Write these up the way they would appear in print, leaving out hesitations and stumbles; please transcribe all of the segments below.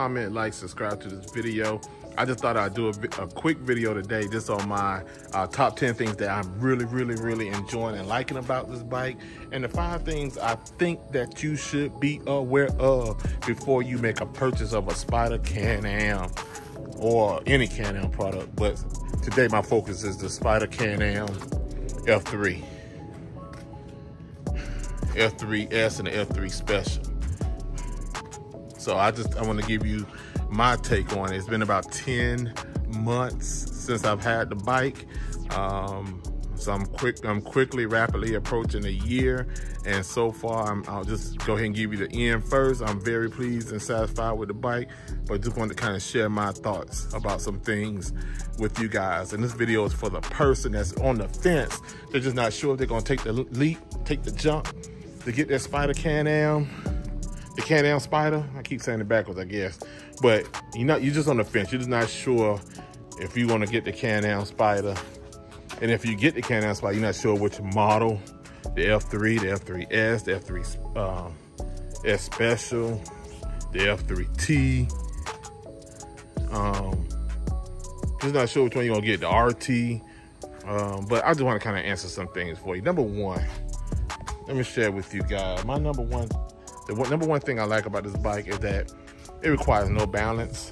comment, like, subscribe to this video. I just thought I'd do a quick video today just on my top 10 things that I'm really enjoying and liking about this bike, and the 5 things I think that you should be aware of before you make a purchase of a Spyder Can-Am or any Can-Am product. But today my focus is the Spyder Can-Am F3, F3S, and the F3 Special. So I want to give you my take on it. It's been about 10 months since I've had the bike. So I'm quickly, rapidly approaching a year. And so far, I'll just go ahead and give you the end first. I'm very pleased and satisfied with the bike, but just wanted to kind of share my thoughts about some things with you guys. And this video is for the person that's on the fence. They're just not sure if they're gonna take the leap, take the jump to get that Spyder Can-Am. The Can-Am Spyder, I keep saying it backwards, I guess. But you're just on the fence. You're just not sure if you want to get the Can-Am Spyder. And if you get the Can-Am Spyder, you're not sure which model, the F3, the F3S, the F3 S Special, the F3T. Just not sure which one you're going to get, the RT. But I just want to kind of answer some things for you. Number one, let me share with you guys. My number one thing I like about this bike is that it requires no balance.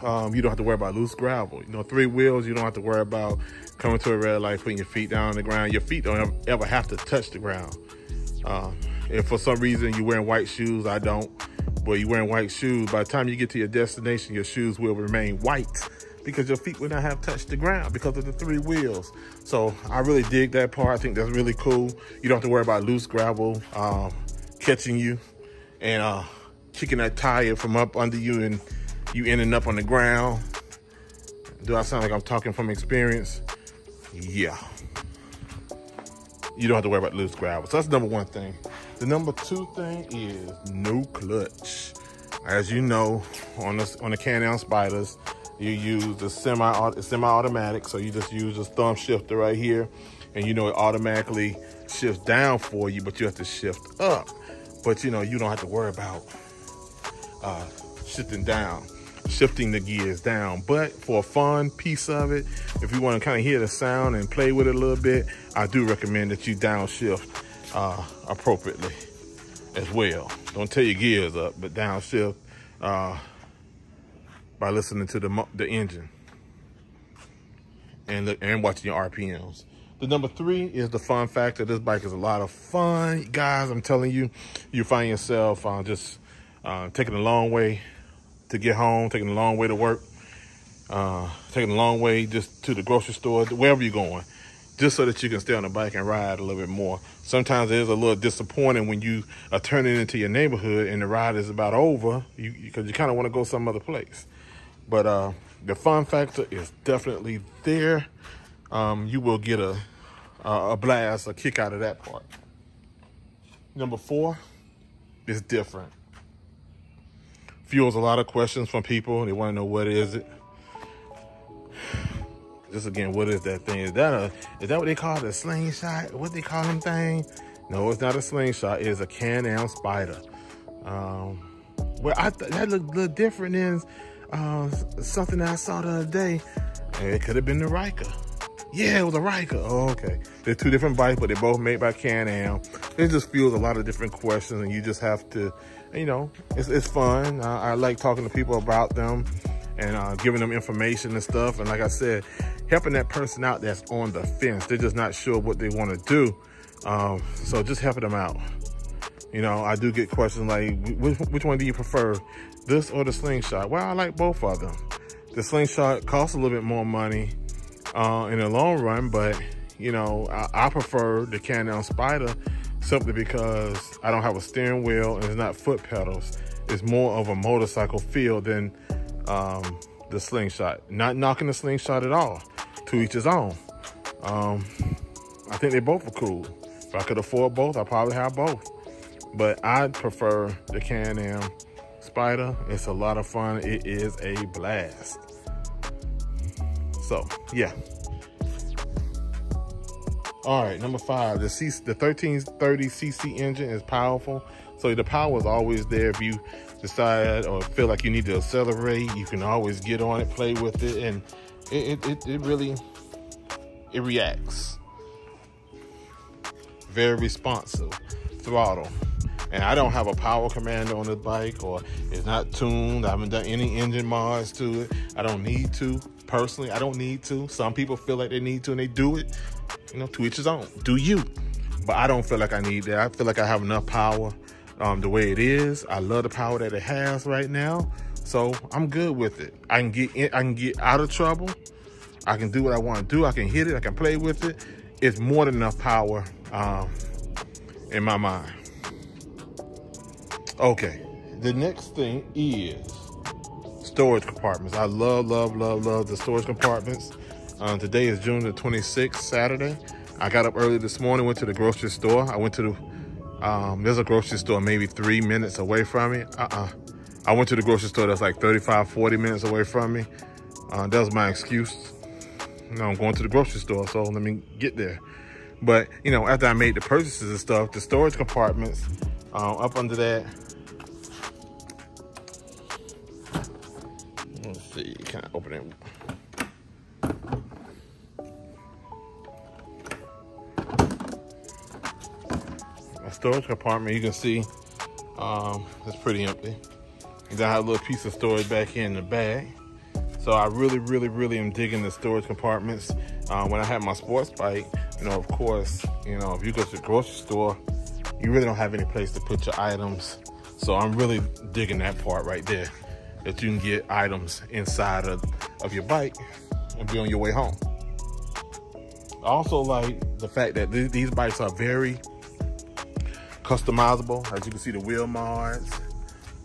You don't have to worry about loose gravel. You know, 3 wheels, you don't have to worry about coming to a red light, putting your feet down on the ground. Your feet don't ever have to touch the ground. If for some reason you're wearing white shoes, I don't, but you're wearing white shoes, by the time you get to your destination, your shoes will remain white because your feet will not have touched the ground because of the 3 wheels. So I really dig that part. I think that's really cool. You don't have to worry about loose gravel catching you and kicking that tire from up under you and you ending up on the ground. Do I sound like I'm talking from experience? Yeah. You don't have to worry about loose gravel. So that's number one thing. The number 2 thing is no clutch. As you know, on the Can-Am Spyders, you use the semi-automatic. So you just use this thumb shifter right here, and you know it automatically shifts down for you, but you have to shift up. But you know, you don't have to worry about shifting the gears down. But for a fun piece of it, if you want to kind of hear the sound and play with it a little bit, I do recommend that you downshift appropriately as well. Don't tear your gears up, but downshift by listening to the engine and watching your RPMs. The number 3 is the fun factor. This bike is a lot of fun. Guys, I'm telling you, you find yourself just taking a long way to get home, taking a long way to work, taking a long way just to the grocery store, wherever you're going, just so that you can stay on the bike and ride a little bit more. Sometimes it is a little disappointing when you are turning into your neighborhood and the ride is about over, because you kind of want to go some other place. But the fun factor is definitely there. You will get a blast, a kick out of that part. Number 4 is different. Fuels a lot of questions from people. They want to know, what is it? Just again, what is that thing? Is that what they call it, a slingshot? What they call them thing? No, it's not a slingshot. It's a Can-Am Spyder. Well, that looked a little different than something that I saw the other day. It could have been the Riker. Yeah, it was a Riker. Oh, okay. They're 2 different bikes, but they're both made by Can-Am. It just fuels a lot of different questions, and you just have to, you know, it's fun. I like talking to people about them and giving them information and stuff. And like I said, helping that person out that's on the fence. They're just not sure what they want to do. So just helping them out. You know, I do get questions like, which one do you prefer, this or the Slingshot? Well, I like both of them. The Slingshot costs a little bit more money in the long run, but you know, I prefer the Can-Am Spyder simply because I don't have a steering wheel and it's not foot pedals. It's more of a motorcycle feel than the Slingshot. Not knocking the Slingshot at all. To each his own. I think they both are cool. If I could afford both, I'd probably have both. But I prefer the Can-Am Spyder. It's a lot of fun. It is a blast. So, yeah. All right, number 5, the 1330cc engine is powerful. So the power is always there. If you decide or feel like you need to accelerate, you can always get on it, play with it, and it really reacts. Very responsive throttle. And I don't have a power commander on the bike, or it's not tuned. I haven't done any engine mods to it. I don't need to. Personally, I don't need to. Some people feel like they need to, and they do it. You know, to each his own. Do you? But I don't feel like I need that. I feel like I have enough power the way it is. I love the power that it has right now. So I'm good with it. I can get out of trouble. I can do what I want to do. I can hit it. I can play with it. It's more than enough power in my mind. Okay, the next thing is storage compartments. I love the storage compartments. Today is June the 26th, Saturday. I got up early this morning, went to the grocery store. I went to the, there's a grocery store maybe 3 minutes away from me. I went to the grocery store that's like 35, 40 minutes away from me. That was my excuse. You know, I'm going to the grocery store, so let me get there. But, you know, after I made the purchases and stuff, the storage compartments, up under that, let's see, can I open it? A storage compartment, you can see, it's pretty empty. And then I have a little piece of storage back here in the bag. So I really am digging the storage compartments. When I had my sports bike, you know, of course, you know, if you go to the grocery store, you really don't have any place to put your items. So I'm really digging that part right there, that you can get items inside of your bike and be on your way home. I also like the fact that these bikes are very customizable. As you can see, the wheel mods,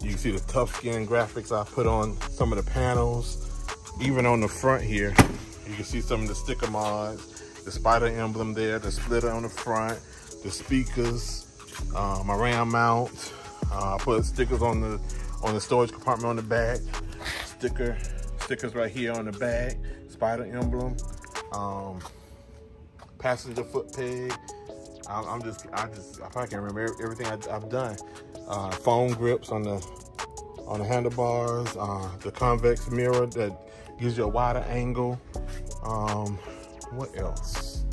you can see the tough skin graphics I put on some of the panels. Even on the front here, you can see some of the sticker mods, the Spyder emblem there, the splitter on the front, the speakers, my RAM mount. I put stickers on the storage compartment on the back, stickers right here on the back, Spyder emblem, passenger foot peg. I probably can't remember everything I've done. Foam grips on the handlebars, the convex mirror that gives you a wider angle. What else?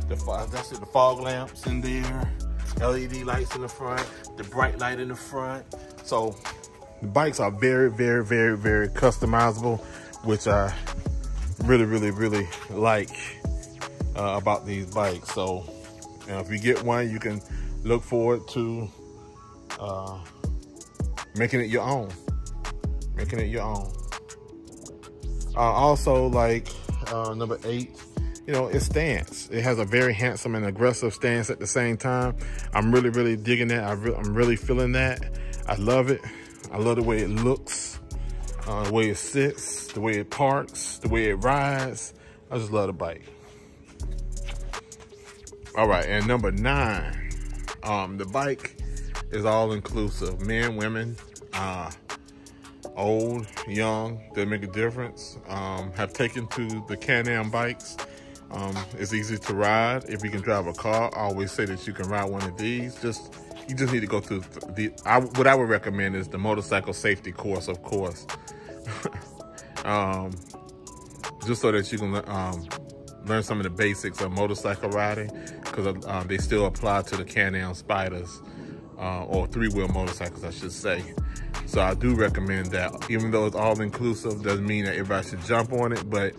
That's it. The fog lamps in there, LED lights in the front, the bright light in the front. So the bikes are very customizable, which I really like about these bikes. So, you know, if you get one, you can look forward to making it your own. Also, like number 8, you know, its stance. It has a very handsome and aggressive stance at the same time. I'm really digging that. I'm really feeling that. I love it. I love the way it looks, the way it sits, the way it parks, the way it rides. I just love the bike. All right, and number 9, the bike is all inclusive. Men, women, old, young, they make a difference. Have taken to the Can-Am bikes. It's easy to ride. If you can drive a car, I always say that you can ride one of these. You just need to go through what I would recommend is the motorcycle safety course, of course. Just so that you can learn some of the basics of motorcycle riding, because they still apply to the Can-Am Spyders, or 3-wheel motorcycles, I should say. So I do recommend that. Even though it's all inclusive, doesn't mean that everybody should jump on it, but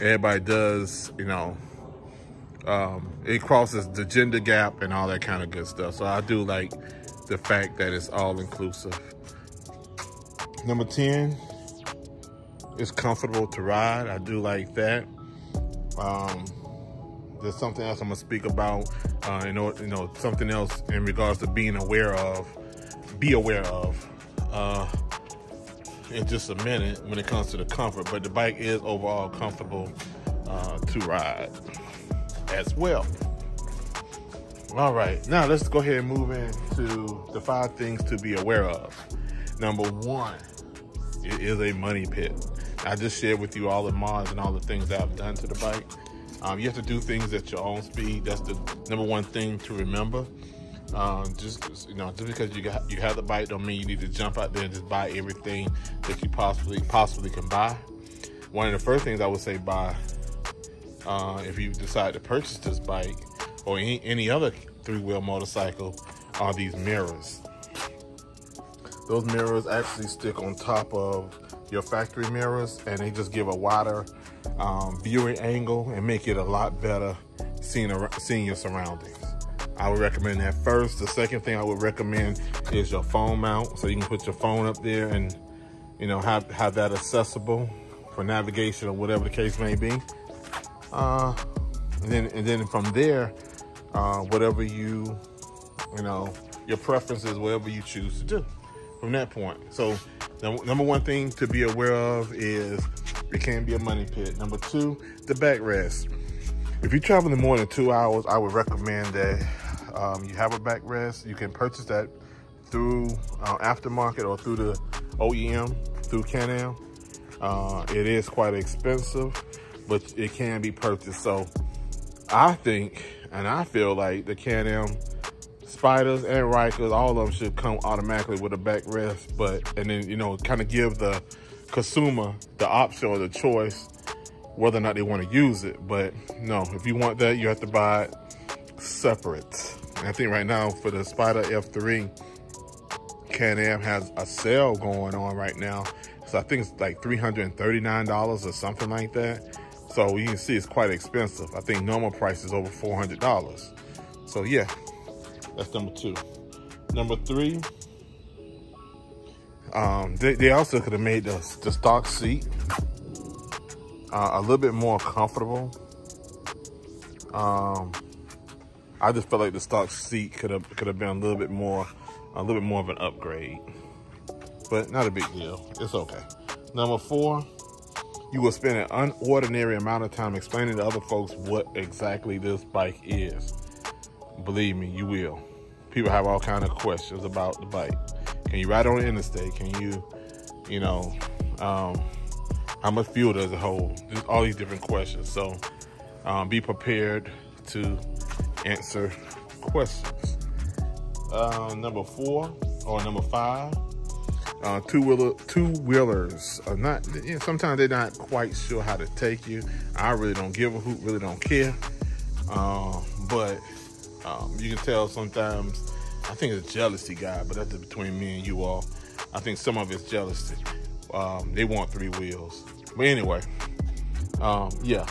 everybody does, you know, it crosses the gender gap and all that kind of good stuff. So I do like the fact that it's all inclusive. Number 10, it's comfortable to ride. I do like that. There's something else I'm gonna speak about, you know, something else in regards to being aware of, in just a minute when it comes to the comfort, but the bike is overall comfortable to ride as well. All right, now let's go ahead and move into the 5 things to be aware of. Number 1, it is a money pit. I just shared with you all the mods and all the things that I've done to the bike. You have to do things at your own speed. That's the number one thing to remember. Just because you have the bike don't mean you need to jump out there and just buy everything that you possibly can buy. One of the first things I would say buy if you decide to purchase this bike or any other three-wheel motorcycle are these mirrors. Those mirrors actually stick on top of your factory mirrors, and they just give a wider viewing angle and make it a lot better seeing your surroundings. I would recommend that first. The second thing I would recommend is your phone mount, so you can put your phone up there and have that accessible for navigation or whatever the case may be. And then from there, whatever your preferences, whatever you choose to do from that point. So number one thing to be aware of is it can be a money pit. Number two, the backrest. If you're traveling more than 2 hours, I would recommend that you have a backrest. You can purchase that through aftermarket or through the OEM, through Can-Am. It is quite expensive, but it can be purchased. So I think, and I feel like the Can-Am Spyders and Rikers, all of them should come automatically with a backrest, and then kind of give the consumer the option or the choice whether or not they want to use it. But no, if you want that, you have to buy it separate. And I think right now for the Spyder F3, Can-Am has a sale going on right now. So I think it's like $339 or something like that. So you can see it's quite expensive. I think normal price is over $400. So yeah, that's number two. Number three, they also could have made the stock seat a little bit more comfortable. I just felt like the stock seat could have been a little bit more of an upgrade, but not a big deal. It's okay. Number four, you will spend an unordinary amount of time explaining to other folks what exactly this bike is. Believe me, you will. People have all kinds of questions about the bike. Can you ride on the interstate? Can you, how much fuel does it hold? Just all these different questions. So be prepared to answer questions. Number five, two-wheelers are not, sometimes they're not quite sure how to take you. I really don't give a hoot, really don't care. But you can tell sometimes, I think it's a jealousy guy, but that's between me and you all. I think some of it's jealousy. They want three wheels. But anyway, yeah.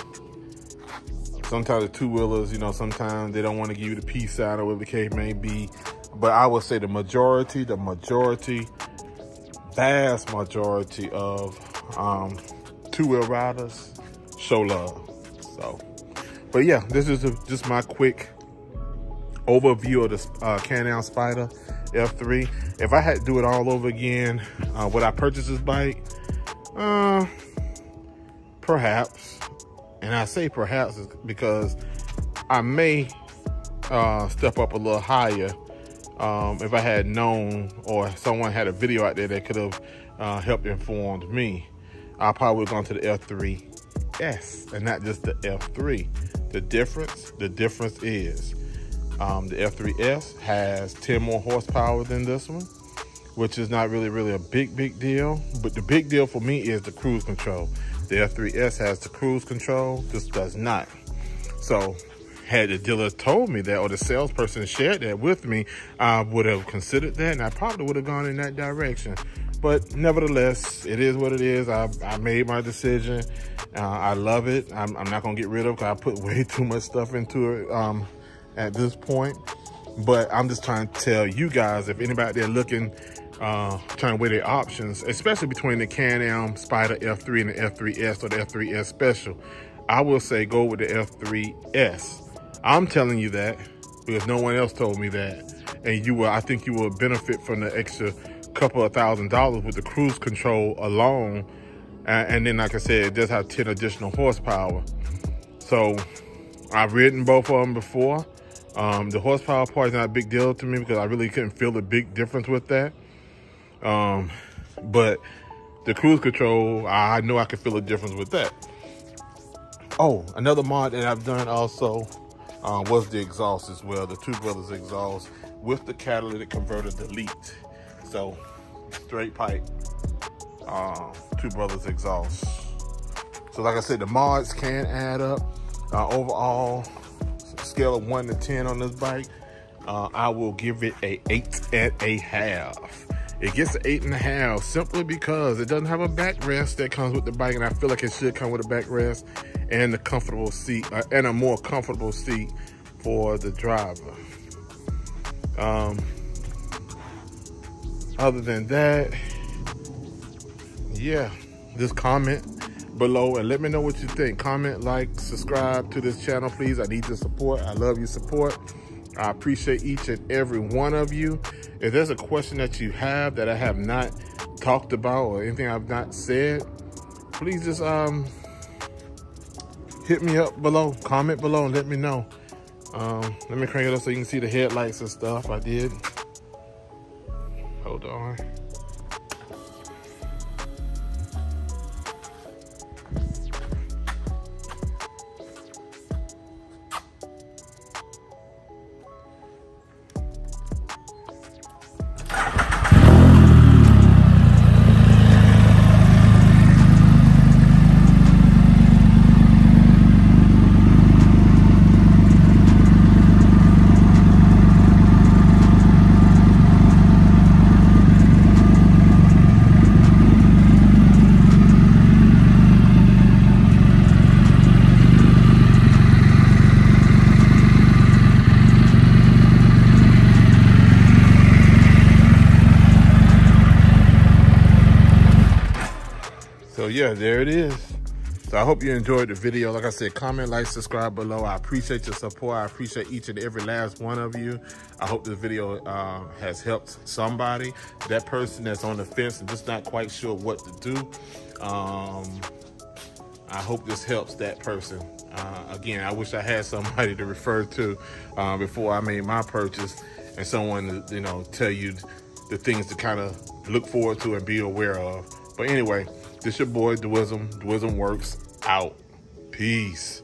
Sometimes the two-wheelers, sometimes they don't want to give you the peace sign or whatever the case may be. But I would say the vast majority of two-wheel riders show love. So, but yeah, this is just my quick overview of the Can-Am Spyder F3. If I had to do it all over again, would I purchase this bike? Perhaps. And I say perhaps because I may step up a little higher if I had known, or someone had a video out there that could have helped informed me. I probably would have gone to the F3S and not just the F3. The difference is the F3S has 10 more horsepower than this one, which is not really a big deal. But the big deal for me is the cruise control. The F3S has the cruise control. This does not. So had the dealer told me that, or the salesperson shared that with me, I would have considered that, and I probably would have gone in that direction. But nevertheless, it is what it is. I made my decision. I love it. I'm not gonna get rid of it because I put way too much stuff into it at this point. But I'm just trying to tell you guys, if anybody there looking, trying to weigh their options, especially between the Can-Am Spyder F3 and the F3S or the F3S Special, I will say go with the F3S. I'm telling you that because no one else told me that, and I think you will benefit from the extra couple of $1,000s with the cruise control alone, and then like I said, it does have 10 additional horsepower. So I've ridden both of them before. The horsepower part is not a big deal to me because I really couldn't feel the big difference with that. But the cruise control, I know I could feel a difference with that. Oh, another mod that I've done also was the exhaust as well. The Two Brothers exhaust with the catalytic converter delete. So straight pipe, Two Brothers exhaust. So like I said, the mods can add up. Overall, scale of 1 to 10 on this bike, I will give it a 8.5. It gets an 8.5 simply because it doesn't have a backrest that comes with the bike, and I feel like it should come with a backrest and a comfortable seat, and a more comfortable seat for the driver. Other than that, yeah, just comment below and let me know what you think. Comment, like, subscribe to this channel, please. I need your support. I love your support. I appreciate each and every one of you. If there's a question that you have that I have not talked about or anything I've not said, please just hit me up below, comment below and let me know. Let me crank it up so you can see the headlights and stuff I did. Hold on. So yeah, there it is. So I hope you enjoyed the video. Like I said, comment, like, subscribe below. I appreciate your support. I appreciate each and every last one of you. I hope this video has helped somebody. That person that's on the fence and just not quite sure what to do. I hope this helps that person. Again, I wish I had somebody to refer to before I made my purchase, and someone to, you know, tell you the things to kind of look forward to and be aware of. But anyway, this your boy, Dwism. Dwism Works out. Peace.